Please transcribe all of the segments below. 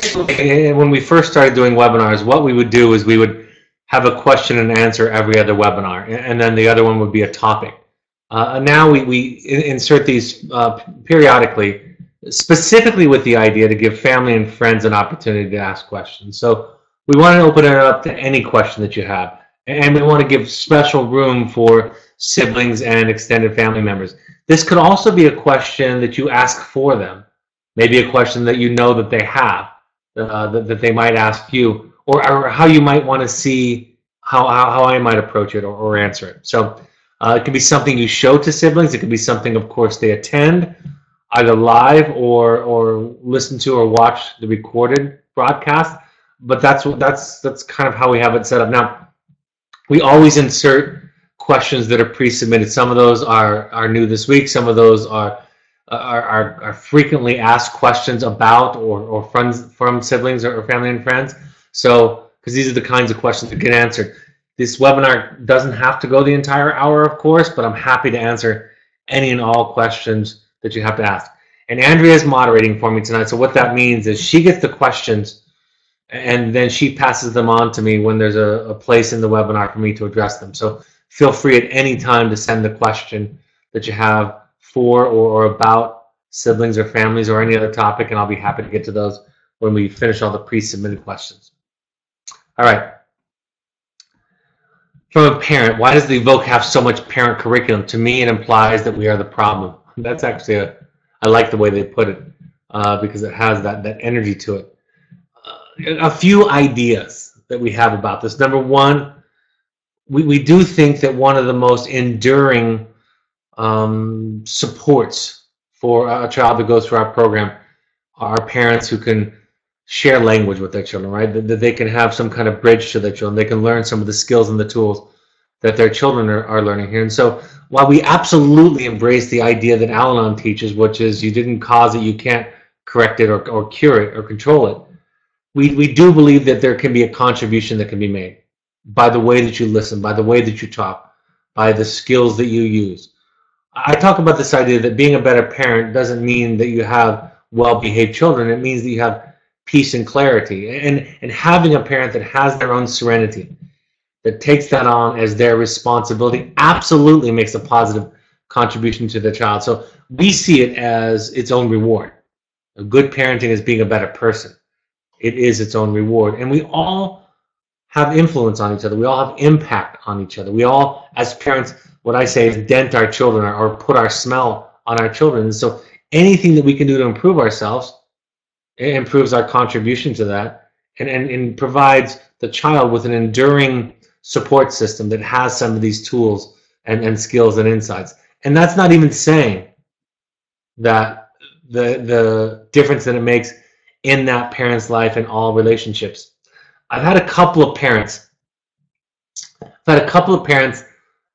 basically, when we first started doing webinars, what we would do is we would have a question and answer every other webinar, and then the other one would be a topic. Now we insert these periodically, specifically with the idea to give family and friends an opportunity to ask questions. So we want to open it up to any question that you have, and we want to give special room for siblings and extended family members. This could also be a question that you ask for them, maybe a question that you know that they have, that they might ask you, or how you might want to see how I might approach it or answer it. So it could be something you show to siblings. It could be something, of course, they attend either live or listen to or watch the recorded broadcast. But that's kind of how we have it set up. Now, we always insert questions that are pre-submitted. Some of those are new this week. Some of those are frequently asked questions about or from siblings or family and friends. So, because these are the kinds of questions that get answered. This webinar doesn't have to go the entire hour, of course, but I'm happy to answer any and all questions that you have to ask. And Andrea is moderating for me tonight. So what that means is she gets the questions, and then she passes them on to me when there's a place in the webinar for me to address them. So feel free at any time to send the question that you have for or about siblings or families or any other topic, and I'll be happy to get to those when we finish all the pre-submitted questions. All right. From a parent, why does the Evoke have so much parent curriculum? To me, it implies that we are the problem. That's actually I like the way they put it because it has that energy to it. A few ideas that we have about this. Number one, we do think that one of the most enduring supports for a child that goes through our program are parents who can share language with their children, right? That they can have some kind of bridge to their children. They can learn some of the skills and the tools that their children are learning here. And so while we absolutely embrace the idea that Al-Anon teaches, which is you didn't cause it, you can't correct it or cure it or control it, we do believe that there can be a contribution that can be made by the way that you listen, by the way that you talk, by the skills that you use. I talk about this idea that being a better parent doesn't mean that you have well-behaved children. It means that you have peace and clarity. And having a parent that has their own serenity, that takes that on as their responsibility, absolutely makes a positive contribution to the child. So we see it as its own reward. A good parenting is being a better person. It is its own reward. And we all have influence on each other. We all have impact on each other. We all, as parents, what I say is dent our children or put our smell on our children. And so anything that we can do to improve ourselves, it improves our contribution to that and provides the child with an enduring support system that has some of these tools and skills and insights. And that's not even saying that the difference that it makes in that parent's life and all relationships. I've had a couple of parents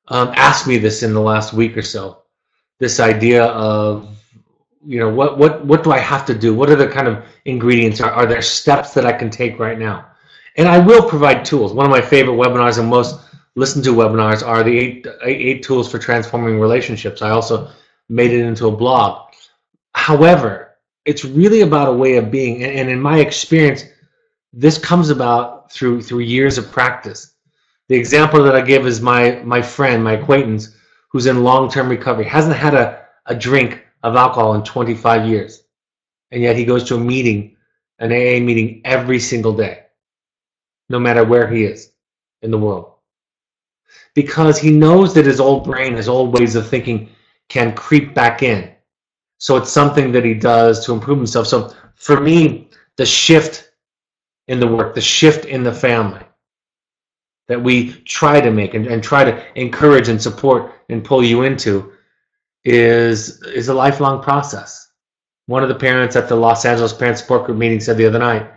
ask me this in the last week or so, this idea of, you know, what do I have to do? What are the kind of ingredients? Are there steps that I can take right now? And I will provide tools. One of my favorite webinars and most listened to webinars are the eight tools for transforming relationships. I also made it into a blog. However, it's really about a way of being. And in my experience, this comes about through years of practice. The example that I give is my friend, my acquaintance, who's in long-term recovery, hasn't had a drink of alcohol in 25 years. And yet he goes to a meeting, an AA meeting, every single day, no matter where he is in the world. Because he knows that his old brain, his old ways of thinking can creep back in. So it's something that he does to improve himself. So for me, the shift in the work, the shift in the family that we try to make and try to encourage and support and pull you into is a lifelong process. One of the parents at the Los Angeles Parent Support Group meeting said the other night,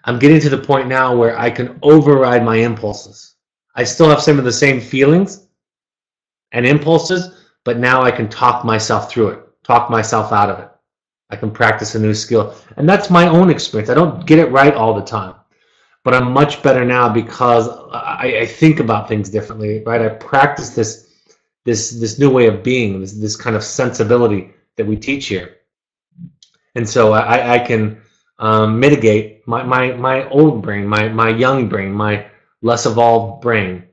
I'm getting to the point now where I can override my impulses. I still have some of the same feelings and impulses, but now I can talk myself through it, talk myself out of it. I can practice a new skill. And that's my own experience. I don't get it right all the time, but I'm much better now because I think about things differently, right? I practice this new way of being, this kind of sensibility that we teach here. And so I can mitigate my old brain, my young brain, my less evolved brain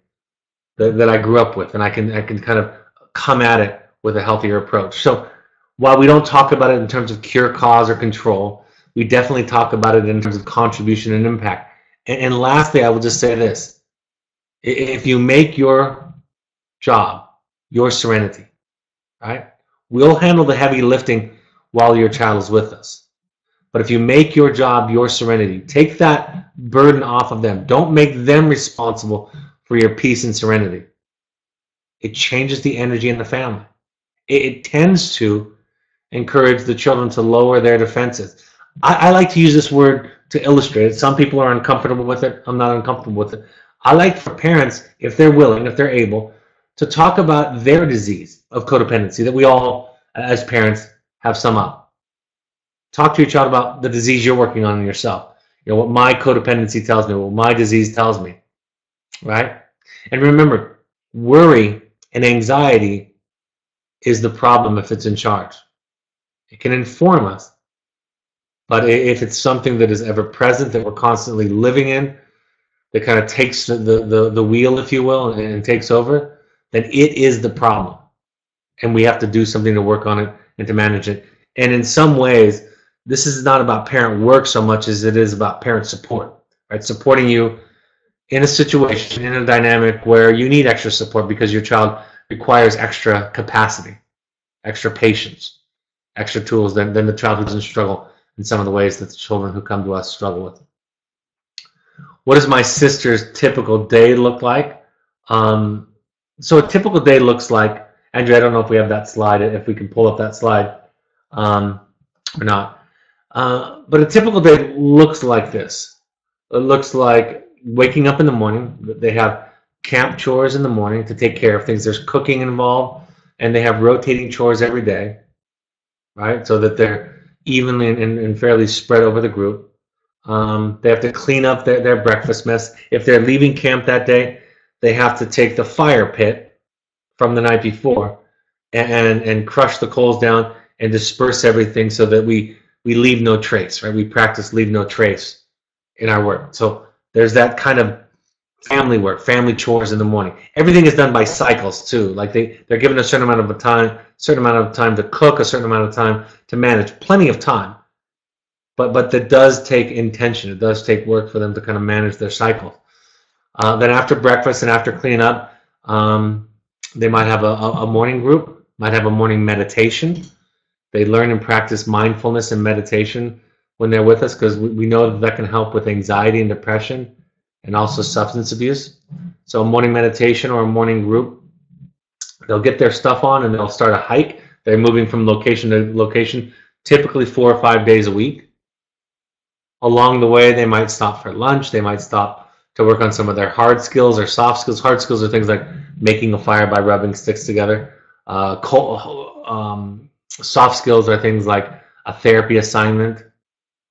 that I grew up with, and I can kind of come at it with a healthier approach. So while we don't talk about it in terms of cure, cause, or control, we definitely talk about it in terms of contribution and impact. And lastly, I will just say this: if you make your job your serenity, right? We'll handle the heavy lifting while your child is with us. But if you make your job your serenity, take that burden off of them. Don't make them responsible for your peace and serenity. It changes the energy in the family. It tends to encourage the children to lower their defenses. I like to use this word to illustrate it. Some people are uncomfortable with it. I'm not uncomfortable with it. I like for parents, if they're willing, if they're able, to talk about their disease of codependency that we all, as parents, have some of. Talk to your child about the disease you're working on in yourself. You know, what my codependency tells me, what my disease tells me, right? And remember, worry and anxiety is the problem if it's in charge. It can inform us, but if it's something that is ever present, that we're constantly living in, that kind of takes the wheel, if you will, and takes over, then it is the problem. And we have to do something to work on it and to manage it. And in some ways, this is not about parent work so much as it is about parent support, right? Supporting you in a situation, in a dynamic where you need extra support because your child requires extra capacity, extra patience, extra tools than the child who doesn't struggle in some of the ways that the children who come to us struggle with. What does my sister's typical day look like? So a typical day looks like, Andrew, I don't know if we have that slide, if we can pull up that slide or not. But a typical day looks like this. It looks like waking up in the morning. They have camp chores in the morning to take care of things. There's cooking involved, and they have rotating chores every day, right? So that they're evenly and fairly spread over the group. They have to clean up their breakfast mess. If they're leaving camp that day, they have to take the fire pit from the night before and crush the coals down and disperse everything so that we leave no trace, right? We practice leave no trace in our work. So there's that kind of family work, family chores in the morning. Everything is done by cycles too. Like they're given a certain amount of time to cook, a certain amount of time to manage, plenty of time. But that does take intention. It does take work for them to kind of manage their cycles. Then after breakfast and after cleaning up, they might have a morning group, might have a morning meditation. They learn and practice mindfulness and meditation when they're with us because we know that can help with anxiety and depression and also substance abuse. So a morning meditation or a morning group, they'll get their stuff on and they'll start a hike. They're moving from location to location, typically 4 or 5 days a week. Along the way, they might stop for lunch. They might stop to work on some of their hard skills or soft skills. Hard skills are things like making a fire by rubbing sticks together. Soft skills are things like a therapy assignment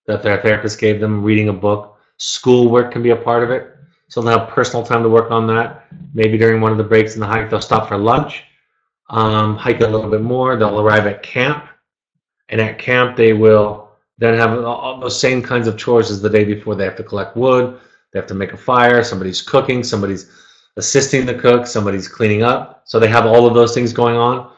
that their therapist gave them, reading a book. Schoolwork can be a part of it. So they'll have personal time to work on that. Maybe during one of the breaks in the hike, they'll stop for lunch, hike a little bit more. They'll arrive at camp. And at camp, they will then have all those same kinds of chores as the day before. They have to collect wood. They have to make a fire. Somebody's cooking. Somebody's assisting the cook. Somebody's cleaning up. So they have all of those things going on.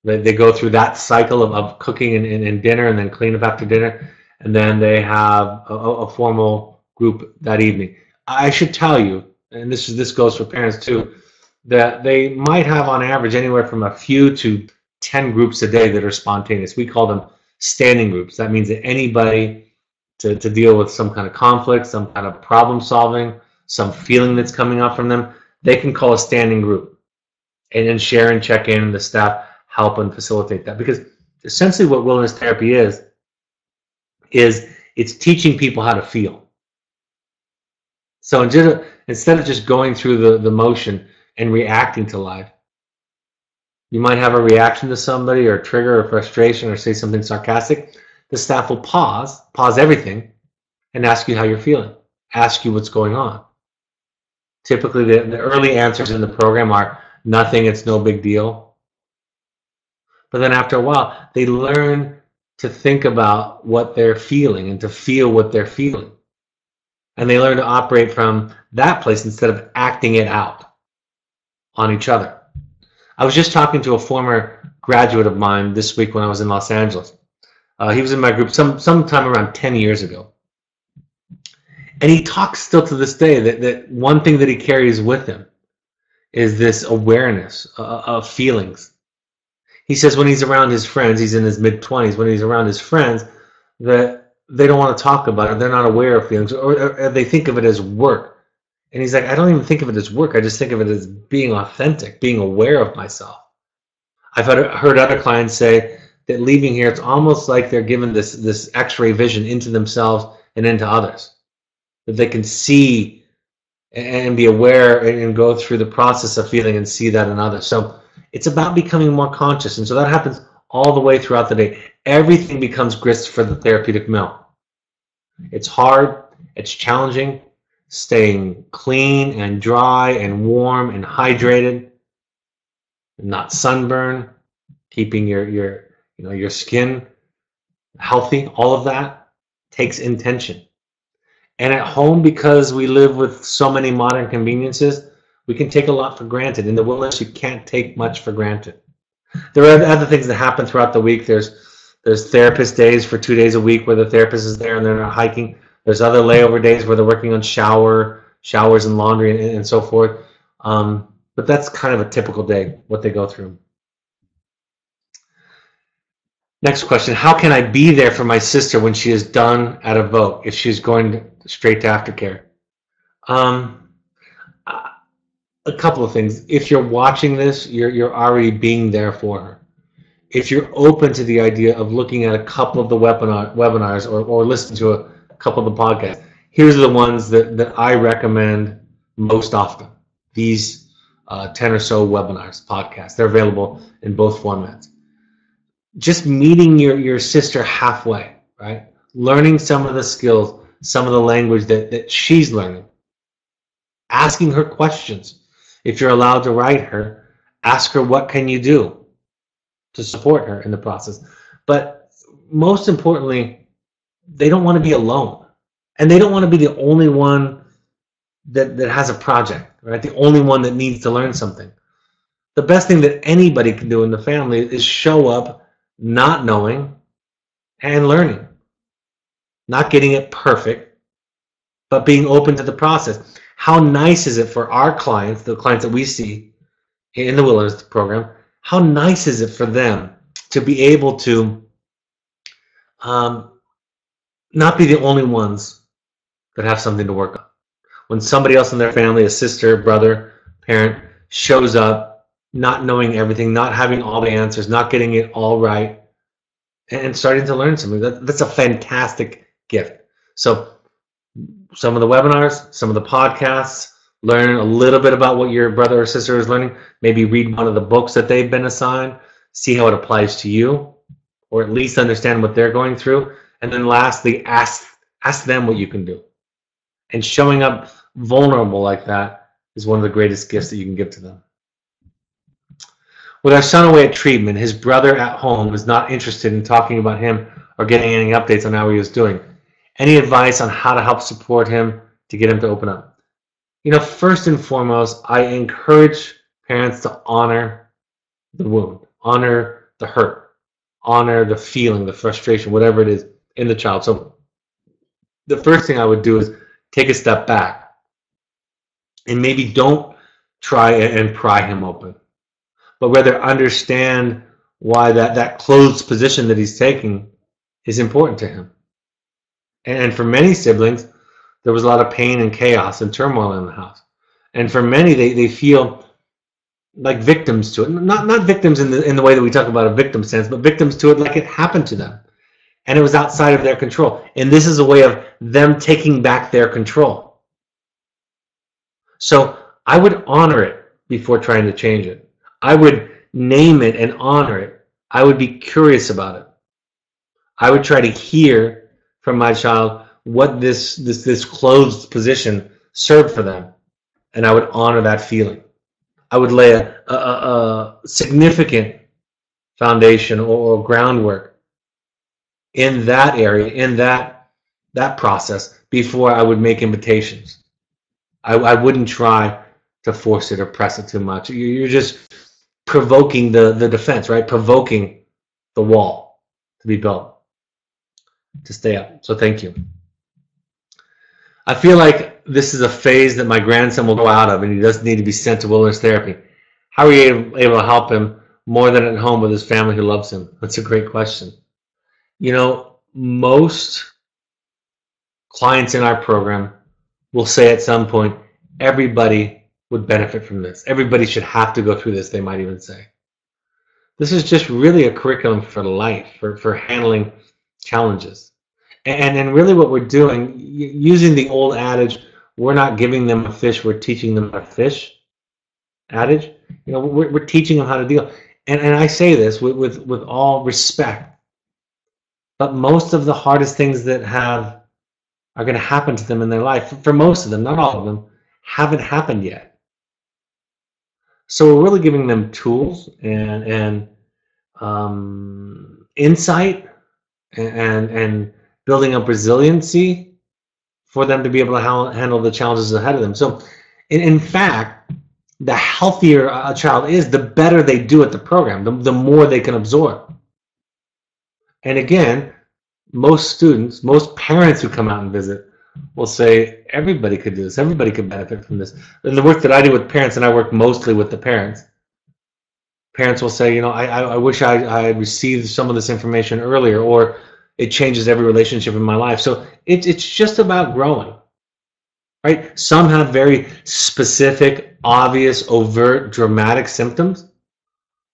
They go through that cycle of cooking and dinner and then clean up after dinner. And then they have a formal group that evening. I should tell you, and this goes for parents too, that they might have on average anywhere from a few to 10 groups a day that are spontaneous. We call them standing groups. That means that anybody to deal with some kind of conflict, some kind of problem solving, some feeling that's coming up from them, they can call a standing group and then share and check in. The staff help and facilitate that, because essentially what wilderness therapy is it's teaching people how to feel. So instead of just going through the motion and reacting to life, you might have a reaction to somebody or a trigger or frustration or say something sarcastic. The staff will pause everything and ask you how you're feeling, ask you what's going on. Typically the early answers in the program are nothing, it's no big deal. But then after a while, they learn to think about what they're feeling and to feel what they're feeling. And they learn to operate from that place instead of acting it out on each other. I was just talking to a former graduate of mine this week when I was in Los Angeles. He was in my group sometime around 10 years ago. And he talks still to this day that one thing that he carries with him is this awareness of feelings. He says when he's around his friends, he's in his mid-20s, when he's around his friends, that they don't want to talk about it, they're not aware of feelings, or they think of it as work. And he's like, I don't even think of it as work, I just think of it as being authentic, being aware of myself. I've heard other clients say that leaving here, it's almost like they're given this x-ray vision into themselves and into others, that they can see and be aware and go through the process of feeling and see that in others. So it's about becoming more conscious. And so that happens all the way throughout the day. Everything becomes grist for the therapeutic mill. It's hard, it's challenging, staying clean and dry and warm and hydrated, not sunburn, keeping your skin healthy. All of that takes intention. And at home, because we live with so many modern conveniences, we can take a lot for granted. In the wilderness, you can't take much for granted. There are other things that happen throughout the week. There's therapist days for 2 days a week where the therapist is there and they're not hiking. There's other layover days where they're working on showers and laundry and so forth. But that's kind of a typical day, what they go through. Next question, how can I be there for my sister when she is done at a vote, if she's going straight to aftercare? A couple of things. If you're watching this, you're already being there for her. If you're open to the idea of looking at a couple of the webinars or listening to a couple of the podcasts, here's the ones that I recommend most often. These 10 or so webinars, podcasts, they're available in both formats. Just meeting your sister halfway, right? Learning some of the skills, some of the language that she's learning. Asking her questions. If you're allowed to write her, ask her what can you do to support her in the process. But most importantly, they don't want to be alone. And they don't want to be the only one that has a project, right? The only one that needs to learn something. The best thing that anybody can do in the family is show up not knowing and learning. Not getting it perfect, but being open to the process. How nice is it for our clients, the clients that we see in the Wilderness program, how nice is it for them to be able to not be the only ones that have something to work on? When somebody else in their family, a sister, brother, parent, shows up not knowing everything, not having all the answers, not getting it all right, and starting to learn something. That's a fantastic gift. So some of the webinars, some of the podcasts, learn a little bit about what your brother or sister is learning. Maybe read one of the books that they've been assigned, see how it applies to you, or at least understand what they're going through. And then lastly, ask them what you can do. And showing up vulnerable like that is one of the greatest gifts that you can give to them. With our son away at treatment, his brother at home was not interested in talking about him or getting any updates on how he was doing. Any advice on how to help support him to get him to open up? First and foremost, I encourage parents to honor the wound, honor the hurt, honor the feeling, the frustration, whatever it is in the child. So the first thing I would do is take a step back and maybe don't try and pry him open, but rather understand why that closed position that he's taking is important to him. And for many siblings, there was a lot of pain and chaos and turmoil in the house. And for many, they feel like victims to it. Not victims in the way that we talk about a victim sense, but victims to it like it happened to them. And it was outside of their control. And this is a way of them taking back their control. So I would honor it before trying to change it. I would name it and honor it. I would be curious about it. I would try to hear from my child what this closed position served for them, and I would honor that feeling. I would lay a significant foundation or groundwork in that area, in that process, before I would make invitations. I wouldn't try to force it or press it too much. You're just provoking the defense, right? Provoking the wall to be built, to stay up. So thank you. I feel like this is a phase that my grandson will go out of, and he doesn't need to be sent to wilderness therapy. How are you able to help him more than at home with his family who loves him? That's a great question. You know, most clients in our program will say at some point, everybody would benefit from this. Everybody should have to go through this, they might even say. This is just really a curriculum for life, for handling challenges. And really what we're doing, using the old adage, we're not giving them a fish, we're teaching them how to fish adage. You know, we're teaching them how to deal. And I say this with all respect, but most of the hardest things that are going to happen to them in their life, for most of them, not all of them, haven't happened yet. So we're really giving them tools and insight and building up resiliency for them to be able to handle the challenges ahead of them. So in fact, the healthier a child is, the better they do at the program, the more they can absorb. And again, most students, most parents who come out and visit will say, everybody could do this, everybody could benefit from this. In the work that I do with parents, and I work mostly with the parents, parents will say, you know, I wish I had received some of this information earlier, or it changes every relationship in my life. So it's just about growing, right? Some have very specific, obvious, overt, dramatic symptoms.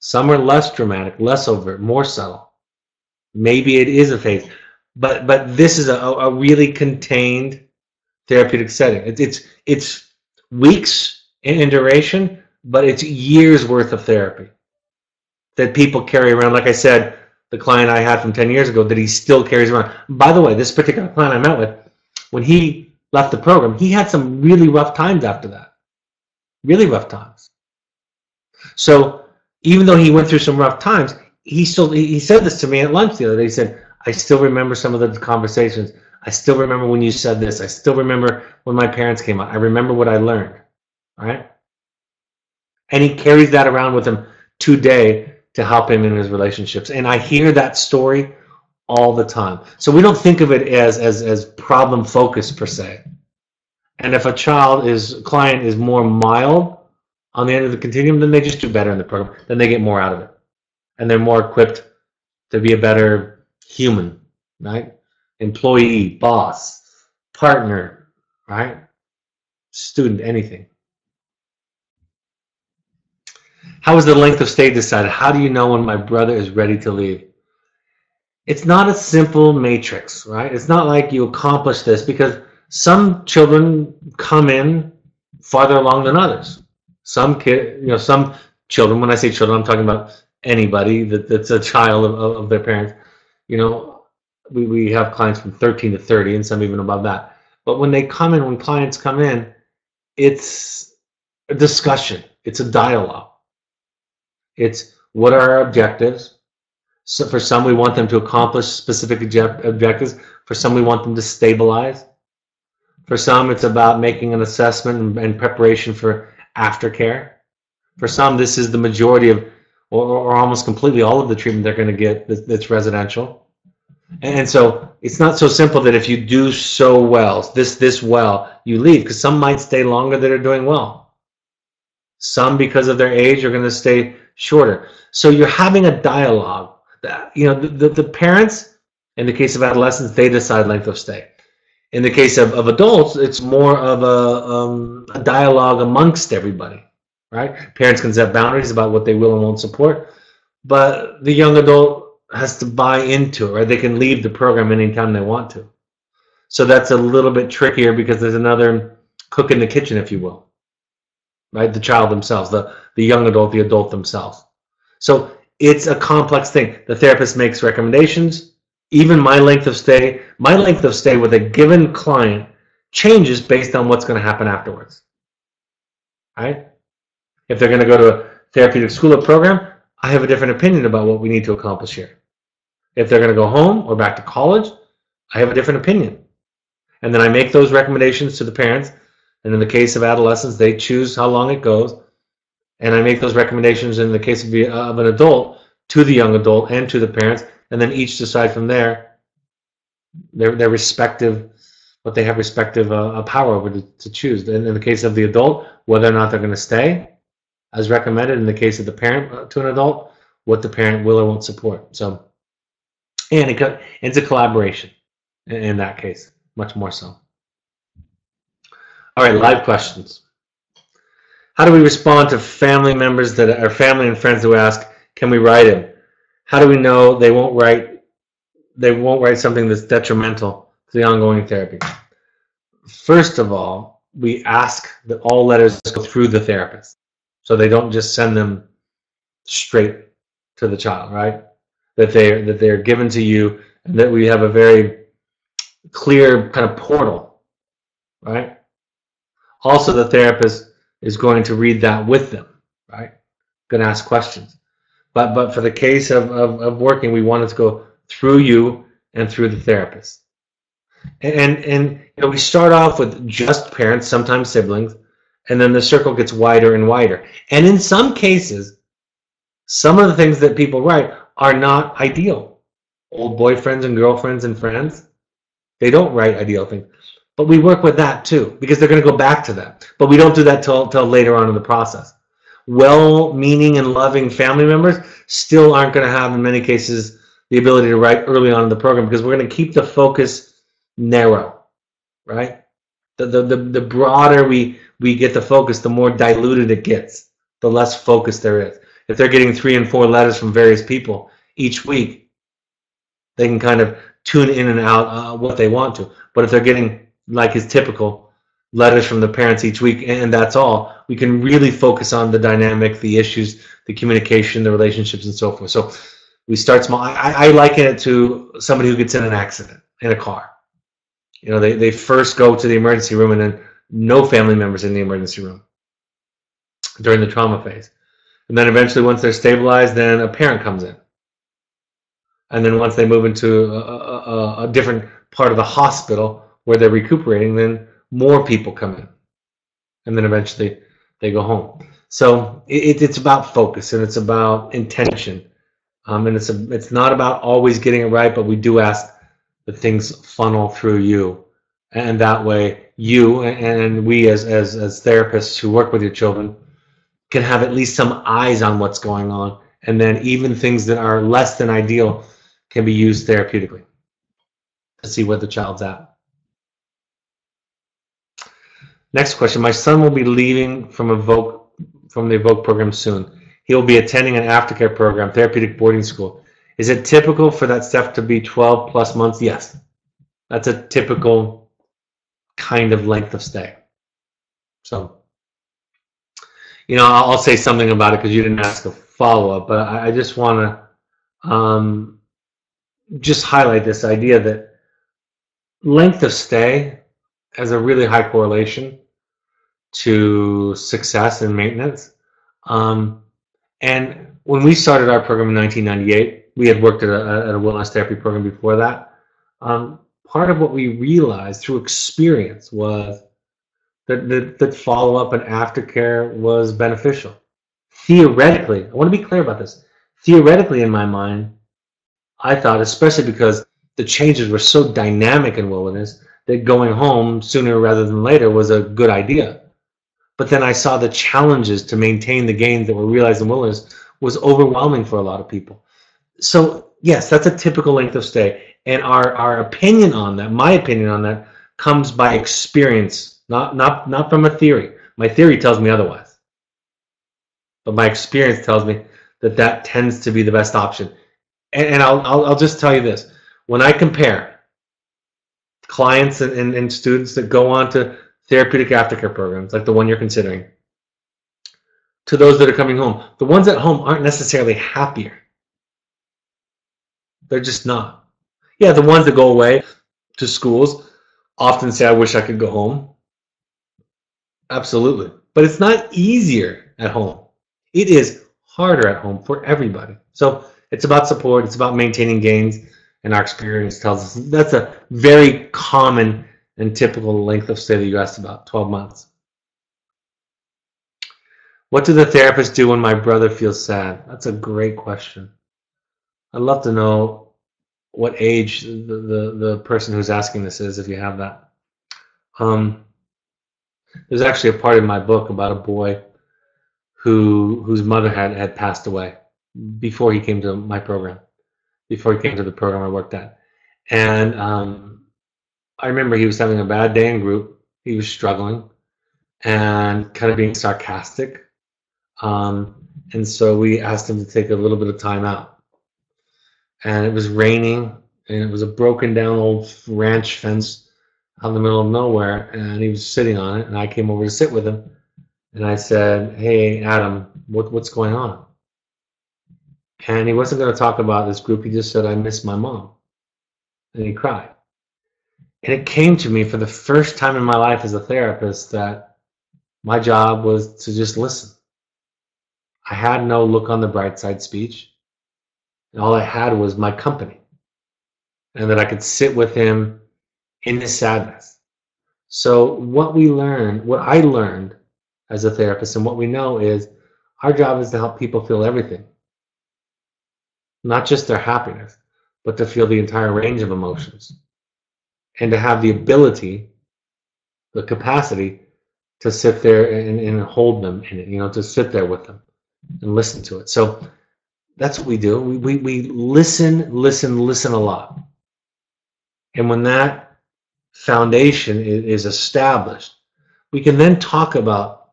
Some are less dramatic, less overt, more subtle. Maybe it is a phase, but this is a really contained therapeutic setting. It's weeks in duration, but it's years worth of therapy that people carry around. Like I said, the client I had from 10 years ago that he still carries around. By the way, this particular client I met with, when he left the program, he had some really rough times after that. Really rough times. So even though he went through some rough times, he said this to me at lunch the other day. He said, I still remember some of the conversations. I still remember when you said this. I still remember when my parents came out. I remember what I learned. All right? And he carries that around with him today to help him in his relationships. And I hear that story all the time. So we don't think of it as problem focused per se. And if a client is more mild on the end of the continuum, then they just do better in the program. Then they get more out of it. And they're more equipped to be a better human, right? Employee, boss, partner, right? Student, anything. How is the length of stay decided? How do you know when my brother is ready to leave? It's not a simple matrix, right? It's not like you accomplish this, because some children come in farther along than others. Some children, when I say children, I'm talking about anybody that's a child of their parents. You know, we have clients from 13 to 30 and some even above that. But when clients come in, it's a discussion. It's a dialogue. It's what are our objectives? So for some, we want them to accomplish specific objectives. For some, we want them to stabilize. For some, it's about making an assessment and preparation for aftercare. For some, this is the majority of, or almost completely all of the treatment they're going to get that's residential. And so it's not so simple that if you do so well, this well, you leave, because some might stay longer that are doing well. Some, because of their age, are going to stay shorter. So you're having a dialogue. You know, the parents, in the case of adolescents, they decide length of stay. In the case of adults, it's more of a dialogue amongst everybody, right? Parents can set boundaries about what they will and won't support, but the young adult has to buy into it, right? They can leave the program anytime they want to. So that's a little bit trickier, because there's another cook in the kitchen, if you will, right? The child themselves, the young adult, the adult themselves. So it's a complex thing. The therapist makes recommendations. Even my length of stay with a given client changes based on what's going to happen afterwards. Right? If they're going to go to a therapeutic school or program, I have a different opinion about what we need to accomplish here. If they're going to go home or back to college, I have a different opinion. And then I make those recommendations to the parents. And in the case of adolescents, they choose how long it goes. And I make those recommendations in the case of an adult to the young adult and to the parents. And then each decide from there their respective, what they have respective power over to choose. And in the case of the adult, whether or not they're going to stay as recommended. In the case of the parent to an adult, what the parent will or won't support. So, and it's a collaboration in that case, much more so. All right, live questions. How do we respond to family members that are family and friends who ask, "Can we write him?" How do we know they won't write something that's detrimental to the ongoing therapy? First of all, we ask that all letters go through the therapist, so they don't just send them straight to the child, right? That they're given to you, and that we have a very clear kind of portal, right? Also, the therapist is going to read that with them, right? Going to ask questions. But for the case of working, we want it to go through you and through the therapist. And we start off with just parents, sometimes siblings, and then the circle gets wider and wider. And in some cases, some of the things that people write are not ideal. Old boyfriends and girlfriends and friends, they don't write ideal things. But we work with that too, because they're going to go back to that. But we don't do that till later on in the process. Well-meaning and loving family members still aren't going to have, in many cases, the ability to write early on in the program, because we're going to keep the focus narrow, right? The broader we get the focus, the more diluted it gets, the less focus there is. If they're getting 3 and 4 letters from various people each week, they can kind of tune in and out what they want to. But if they're getting, like is typical, letters from the parents each week, and that's all, we can really focus on the dynamic, the issues, the communication, the relationships, and so forth. So we start small. I liken it to somebody who gets in an accident in a car. They first go to the emergency room, and then no family members in the emergency room during the trauma phase. And then eventually, once they're stabilized, then a parent comes in. And then once they move into a different part of the hospital where they're recuperating, then more people come in. And then eventually they go home. So it's about focus, and it's about intention. And it's not about always getting it right, but we do ask that things funnel through you. And that way you and we as therapists who work with your children can have at least some eyes on what's going on. And then even things that are less than ideal can be used therapeutically to see where the child's at. Next question. My son will be leaving from the Evoke program soon. He will be attending an aftercare program, therapeutic boarding school. Is it typical for that step to be 12 plus months? Yes. That's a typical kind of length of stay. So, I'll say something about it because you didn't ask a follow-up, but I just want to just highlight this idea that length of stay has a really high correlation to success and maintenance. And when we started our program in 1998, we had worked at a wellness therapy program before that. Part of what we realized through experience was that follow-up and aftercare was beneficial. Theoretically, I want to be clear about this. Theoretically, in my mind, I thought, especially because the changes were so dynamic in wilderness, that going home sooner rather than later was a good idea. But then I saw the challenges to maintain the gains that were realized in wilderness was overwhelming for a lot of people. So yes, that's a typical length of stay. And our opinion on that, my opinion on that, comes by experience, not from a theory. My theory tells me otherwise. But my experience tells me that tends to be the best option. And I'll just tell you this. When I compare clients and students that go on to therapeutic aftercare programs, like the one you're considering, to those that are coming home, the ones at home aren't necessarily happier. They're just not. Yeah, the ones that go away to schools often say, I wish I could go home. Absolutely. But it's not easier at home. It is harder at home for everybody. So it's about support. It's about maintaining gains, and our experience tells us that's a very common and typical length of stay that you asked about, 12 months. What do the therapists do when my brother feels sad? That's a great question. I'd love to know what age the person who's asking this is, if you have that. There's actually a part in my book about a boy whose mother had passed away before he came to my program, before he came to the program I worked at. And I remember he was having a bad day in group. He was struggling and kind of being sarcastic. And so we asked him to take a little bit of time out. And it was raining, and it was a broken down old ranch fence out in the middle of nowhere, and he was sitting on it, and I came over to sit with him, and I said, "Hey, Adam, what's going on?" And he wasn't going to talk about this group. He just said, "I miss my mom," and he cried. And it came to me for the first time in my life as a therapist that my job was to just listen. I had no look on the bright side speech. All I had was my company, and that I could sit with him in his sadness. So what I learned as a therapist, and what we know is our job is to help people feel everything, not just their happiness, but to feel the entire range of emotions, and to have the ability, the capacity to sit there and hold them in it, to sit there with them and listen to it. So that's what we do. We listen a lot. And when that foundation is established, we can then talk about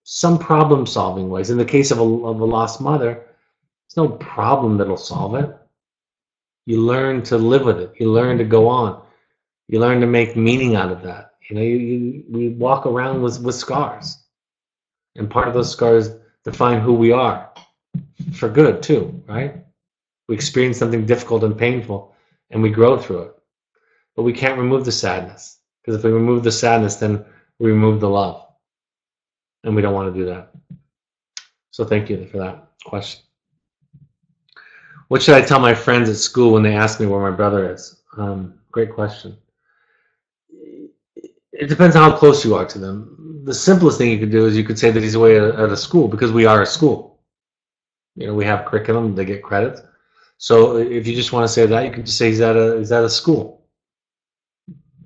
some problem-solving ways. In the case of a lost mother, there's no problem that'll solve it. You learn to live with it. You learn to go on. You learn to make meaning out of that. We walk around with scars. And part of those scars define who we are, for good too, right? We experience something difficult and painful, and we grow through it. But we can't remove the sadness, because if we remove the sadness, then we remove the love. And we don't want to do that. So thank you for that question. What should I tell my friends at school when they ask me where my brother is? Great question. It depends on how close you are to them. The simplest thing you could do is you could say that he's away at a school, because we are a school. We have curriculum, they get credits. So if you just want to say that, you can just say he's at a school.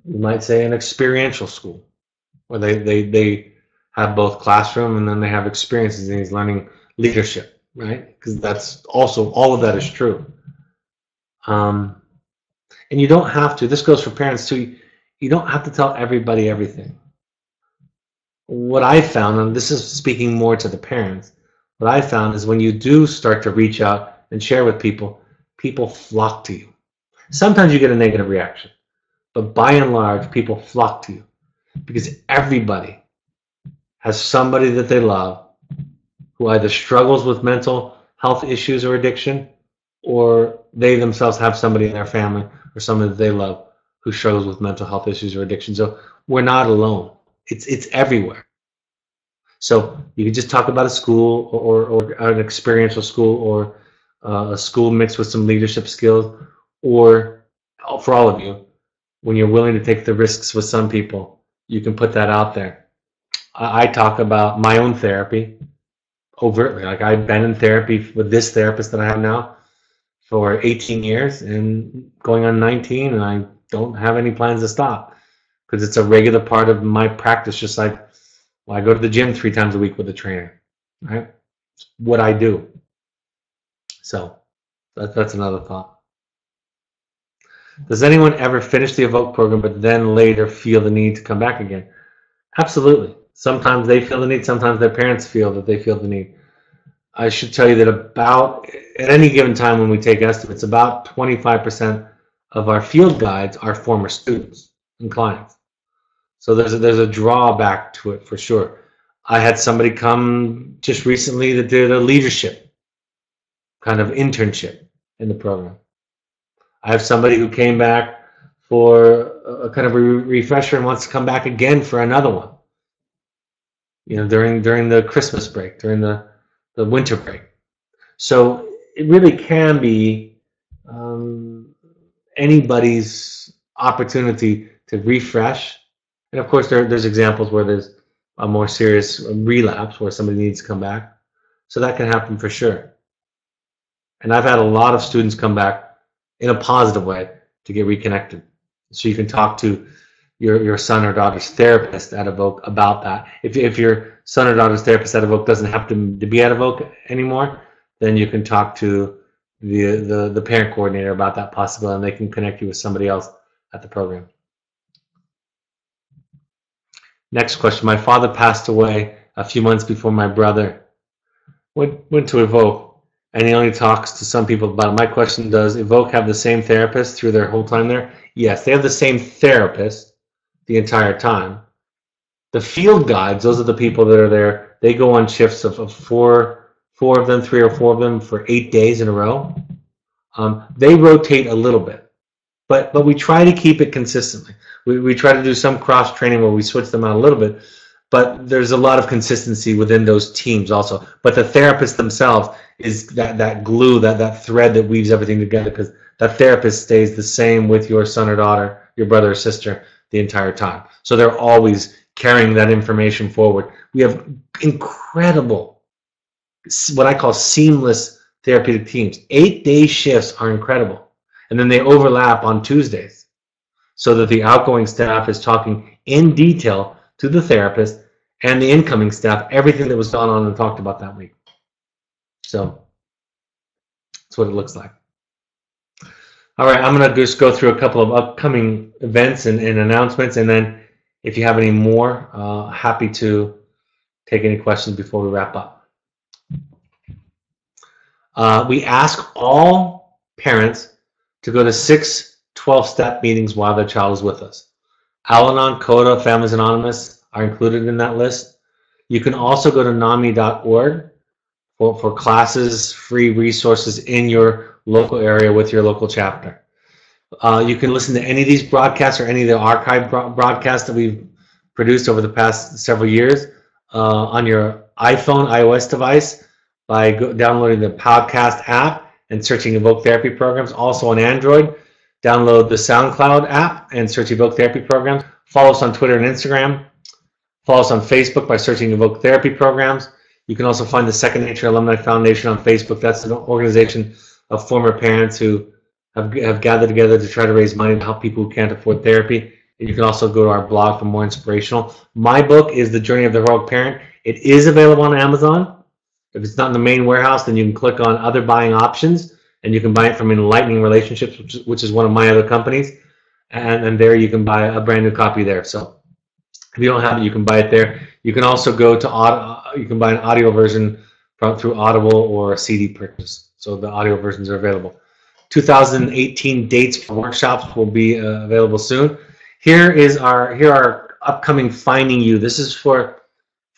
You might say an experiential school, where they have both classroom and then they have experiences, and he's learning leadership, right? Because that's also, all of that is true. And you don't have to, this goes for parents too, you don't have to tell everybody everything. What I found, and this is speaking more to the parents, what I found is when you do start to reach out and share with people, people flock to you. Sometimes you get a negative reaction, but by and large, people flock to you because everybody has somebody that they love who either struggles with mental health issues or addiction, or they themselves have somebody in their family or somebody that they love who struggles with mental health issues or addiction. So we're not alone. It's everywhere. So you can just talk about a school or an experiential school, or a school mixed with some leadership skills, or for all of you, when you're willing to take the risks with some people, you can put that out there. I talk about my own therapy overtly. Like, I've been in therapy with this therapist that I have now for 18 years and going on 19, and I don't have any plans to stop, because it's a regular part of my practice, just like, well, I go to the gym 3 times a week with a trainer, right? It's what I do. So that's another thought. Does anyone ever finish the Evoke program but then later feel the need to come back again? Absolutely. Sometimes they feel the need, sometimes their parents feel that they feel the need. I should tell you that about, at any given time when we take estimates, about 25% of our field guides are former students and clients. So there's a drawback to it for sure. I had somebody come just recently that did a leadership kind of internship in the program. I have somebody who came back for a kind of a refresher and wants to come back again for another one. During the Christmas break, during the winter break. So it really can be um, anybody's opportunity to refresh. And of course, there's examples where there's a more serious relapse where somebody needs to come back. So that can happen for sure. And I've had a lot of students come back in a positive way to get reconnected. So you can talk to your son or daughter's therapist at Evoke about that. If your son or daughter's therapist at Evoke doesn't have to be at Evoke anymore, then you can talk to the parent coordinator about that possibility, and they can connect you with somebody else at the program. Next question. My father passed away a few months before my brother went to Evoke, and he only talks to some people about it. My question, does Evoke have the same therapist through their whole time there? Yes, they have the same therapist the entire time. The field guides, those are the people that are there. They go on shifts of four of them, 3 or 4 of them for 8 days in a row. They rotate a little bit, but we try to keep it consistently. We try to do some cross training where we switch them out a little bit, but there's a lot of consistency within those teams also. But the therapists themselves is that glue, that thread that weaves everything together, because that therapist stays the same with your son or daughter, your brother or sister the entire time. So they're always carrying that information forward. We have incredible, what I call seamless therapeutic teams. 8-day shifts are incredible. And then they overlap on Tuesdays so that the outgoing staff is talking in detail to the therapist and the incoming staff, everything that was gone on and talked about that week. So that's what it looks like. All right, I'm going to just go through a couple of upcoming events and announcements, and then if you have any more, happy to take any questions before we wrap up. We ask all parents to go to 6 12-step meetings while their child is with us. Al-Anon, CODA, Families Anonymous are included in that list. You can also go to NAMI.org for classes, free resources in your local area with your local chapter. You can listen to any of these broadcasts or any of the archived broadcasts that we've produced over the past several years on your iPhone, iOS device by downloading the podcast app and searching Evoke Therapy Programs. Also on Android, download the SoundCloud app and search Evoke Therapy Programs. Follow us on Twitter and Instagram. Follow us on Facebook by searching Evoke Therapy Programs. You can also find the Second Nature Alumni Foundation on Facebook. That's an organization of former parents who have gathered together to try to raise money to help people who can't afford therapy. And you can also go to our blog for more inspirational. My book is The Journey of the Heroic Parent. It is available on Amazon. If it's not in the main warehouse, then you can click on other buying options, and you can buy it from Enlightening Relationships, which is one of my other companies. And there you can buy a brand new copy there. So if you don't have it, you can buy it there. You can also go to you can buy an audio version through Audible or a CD purchase. So the audio versions are available. 2018 dates for workshops will be available soon. Here are upcoming Finding You. This is for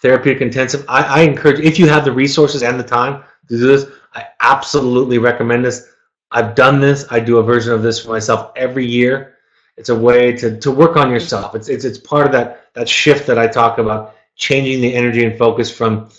therapeutic intensive. I encourage, if you have the resources and the time to do this, I absolutely recommend this. I've done this. I do a version of this for myself every year. It's a way to work on yourself. It's part of that shift that I talk about, changing the energy and focus from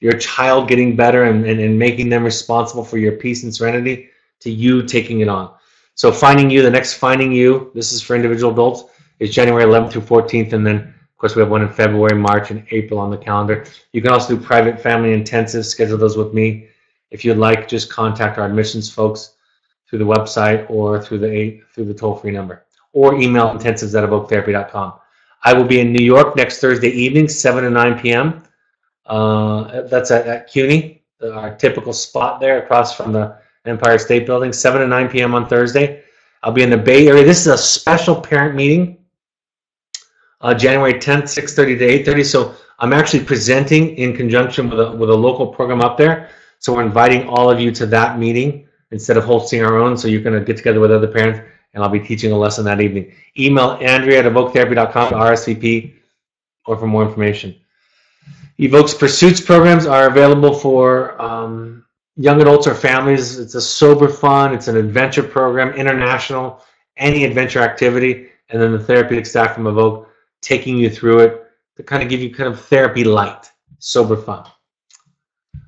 your child getting better and making them responsible for your peace and serenity to you taking it on. So Finding You, the next Finding You, this is for individual adults, is January 11th through 14th, and then of course we have one in February, March, and April on the calendar. You can also do private family intensives, schedule those with me. If you'd like, just contact our admissions folks through the website or through the toll-free number, or email intensives@evoketherapy.com. I will be in New York next Thursday evening, 7 to 9 p.m. That's at CUNY, our typical spot there across from the Empire State Building, 7 to 9 p.m. on Thursday. I'll be in the Bay Area. This is a special parent meeting, January 10th, 6:30 to 8:30. So I'm actually presenting in conjunction with a local program up there. So we're inviting all of you to that meeting instead of hosting our own. So you're going to get together with other parents, and I'll be teaching a lesson that evening. Email Andrea@evoketherapy.com to RSVP or for more information. Evoke's Pursuits programs are available for young adults or families. It's a sober fun, it's an adventure program, international, any adventure activity, and then the therapeutic staff from Evoke taking you through it to kind of give you kind of therapy light, sober fun.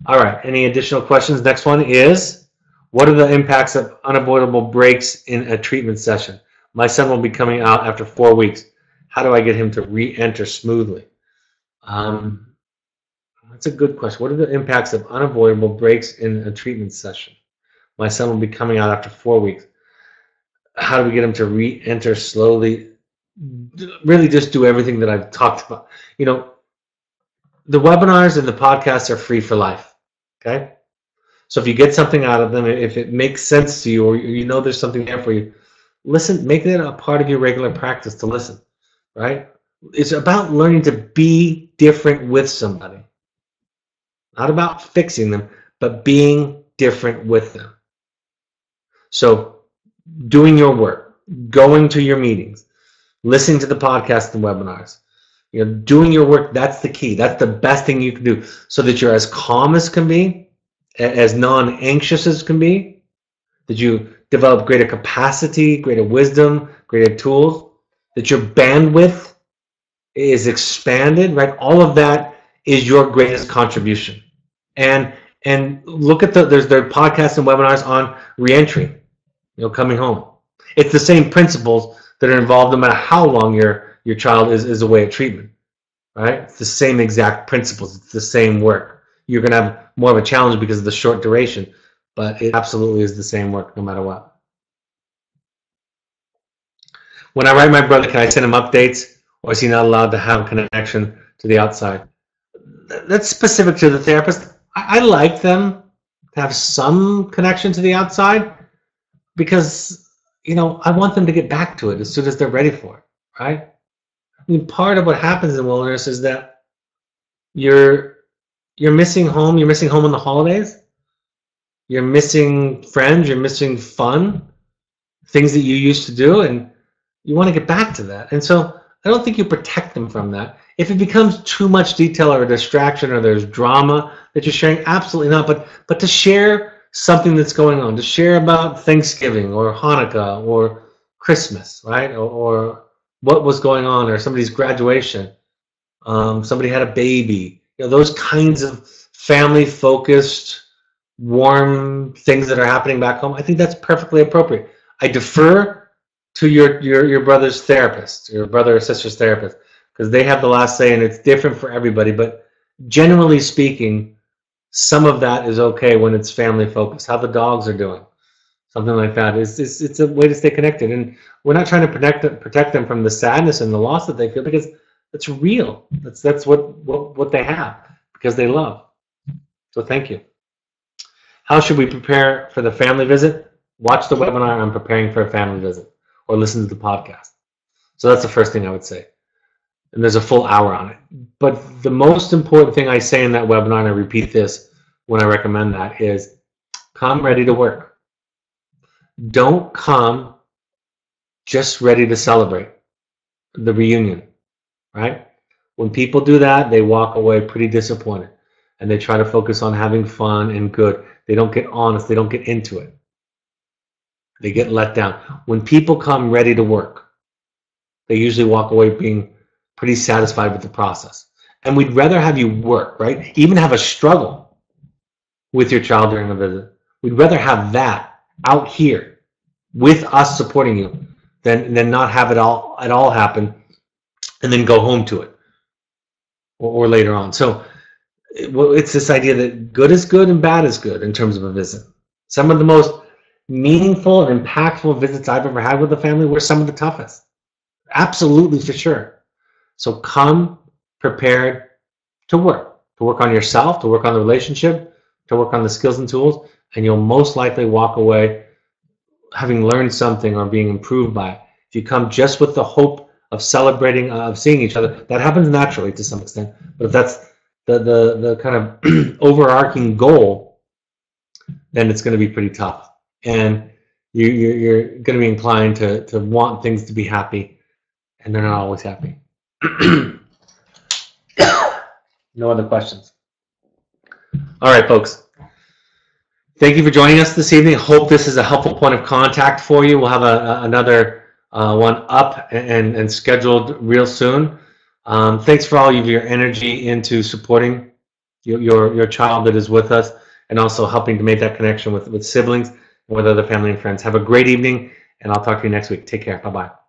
All right, any additional questions? Next one is, What are the impacts of unavoidable breaks in a treatment session? My son will be coming out after 4 weeks. How do I get him to re-enter smoothly? That's a good question. What are the impacts of unavoidable breaks in a treatment session? My son will be coming out after 4 weeks. How do we get him to re-enter slowly? Really just do everything that I've talked about. You know, the webinars and the podcasts are free for life, okay? So if you get something out of them, if it makes sense to you, or you know there's something there for you, listen, make it a part of your regular practice to listen, right? It's about learning to be different with somebody. Not about fixing them, but being different with them. So doing your work, going to your meetings, listening to the podcasts and webinars, you know, doing your work, that's the key. That's the best thing you can do so that you're as calm as can be, as non-anxious as can be, that you develop greater capacity, greater wisdom, greater tools, that your bandwidth is expanded, right? All of that is your greatest contribution. And look at there's podcasts and webinars on reentry, you know, coming home. It's the same principles that are involved no matter how long your child is away at treatment, right? It's the same exact principles. It's the same work. You're going to have more of a challenge because of the short duration, but it absolutely is the same work no matter what. When I write my brother, can I send him updates, or is he not allowed to have a connection to the outside? That's specific to the therapist. I like them to have some connection to the outside because, you know, I want them to get back to it as soon as they're ready for it, right? I mean, part of what happens in wilderness is that you're missing home. You're missing home on the holidays. You're missing friends. You're missing fun, things that you used to do, and you want to get back to that. And so I don't think you protect them from that. If it becomes too much detail or a distraction or there's drama that you're sharing, absolutely not. But to share something that's going on, to share about Thanksgiving or Hanukkah or Christmas, right? Or what was going on, or somebody's graduation, somebody had a baby, you know, those kinds of family-focused, warm things that are happening back home. I think that's perfectly appropriate. I defer to your brother's therapist, your brother or sister's therapist, because they have the last say, and it's different for everybody. But generally speaking, some of that is okay when it's family focused. How the dogs are doing, something like that. It's a way to stay connected, and we're not trying to protect them from the sadness and the loss that they feel, because it's real. That's what they have because they love. So thank you. How should we prepare for the family visit? Watch the webinar on preparing for a family visit, or listen to the podcast. So that's the first thing I would say. And there's a full hour on it. But the most important thing I say in that webinar, and I repeat this when I recommend that, is come ready to work. Don't come just ready to celebrate the reunion, right? When people do that, they walk away pretty disappointed, and they try to focus on having fun and good. They don't get honest. They don't get into it. They get let down. When people come ready to work, they usually walk away being pretty satisfied with the process. And we'd rather have you work, right? Even have a struggle with your child during the visit. We'd rather have that out here with us supporting you than not have it all happen and then go home to it or later on. So it's this idea that good is good and bad is good in terms of a visit. Some of the most meaningful and impactful visits I've ever had with a family were some of the toughest. Absolutely, for sure. So come prepared to work on yourself, to work on the relationship, to work on the skills and tools, and you'll most likely walk away having learned something or being improved by it. If you come just with the hope of celebrating, of seeing each other, that happens naturally to some extent. But if that's the kind of overarching goal, then it's going to be pretty tough. And you're going to be inclined to want things to be happy, and they're not always happy. No other questions? All right, folks. Thank you for joining us this evening. Hope this is a helpful point of contact for you. We'll have another one up and scheduled real soon. Thanks for all of your energy into supporting your child that is with us, and also helping to make that connection with siblings. with other family and friends. Have a great evening, and I'll talk to you next week. Take care. Bye-bye.